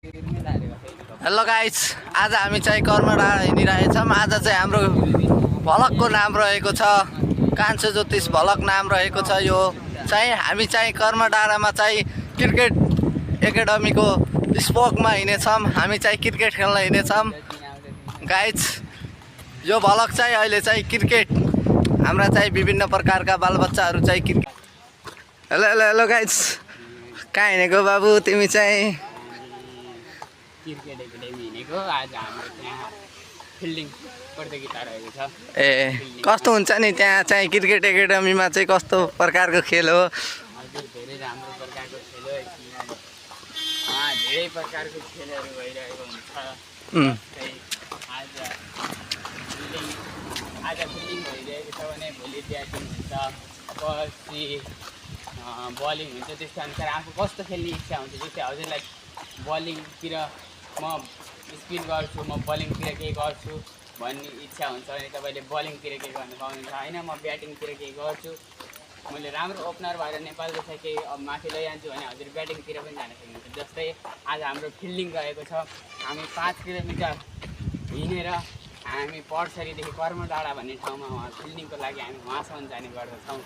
Hello guys, आज हामी चाहिँ कर्मडाँडा हिँडिरहेछौँ। आज चाहिँ हाम्रो भलकको नाम रहेको छ कान्छो ज्योतिष भलक नाम रहेको छ। यो चाहिँ हामी चाहिँ कर्मडाँडामा चाहिँ क्रिकेट एकाडेमीको स्पोकमा हिँड्नेछौँ। हामी चाहिँ क्रिकेट खेल्न हिँड्नेछौँ गाइस। यो भलक चाहिँ अहिले चाहिँ क्रिकेट हाम्रा चाहिँ विभिन्न प्रकारका बालबच्चाहरू चाहिँ cricket. Hello hello hello guys, कहाँ हिँडेको बाबु तिमी चाहिँ? क्रिकेट एकाडेमी हिँडेको। आज हाम्रो त्यहाँ फिल्डिङ प्रतियोगिता रहेको छ। ए कस्तो हुन्छ नि त्यहाँ चाहिँ क्रिकेट एकाडेमीमा चाहिँ कस्तो प्रकारको खेल हो? हजुर, धेरै राम्रो प्रकारको खेल हो। धेरै प्रकारको खेलहरू भइरहेको हुन्छ। आज फिल्डिङ भइरहेको छ भने भोलि ब्याटिङ हुन्छ, पर्सि बलिङ हुन्छ। त्यस्तो अनुसार आफू कस्तो खेल्ने इच्छा हुन्छ। जस्तै हजुरलाई बलिङतिर म स्पिन गर्छु, म बलिङतिर केही गर्छु भन्ने इच्छा हुन्छ भने तपाईँले बलिङतिर केही गर्नु पाउनुहुन्छ होइन। म ब्याटिङतिर केही गर्छु, मैले राम्रो ओपनर भएर नेपाल जस्तै केही माथि लैजान्छु भने हजुर ब्याटिङतिर पनि जान सक्नुहुन्छ। जस्तै आज हाम्रो फिल्डिङ रहेको छ। हामी 5 किलोमिटर हिँडेर हामी पर्सरीदेखि कर्मडाँडा भन्ने ठाउँमा फिल्डिङको लागि हामी वहाँसम्म जाने गर्दछौँ।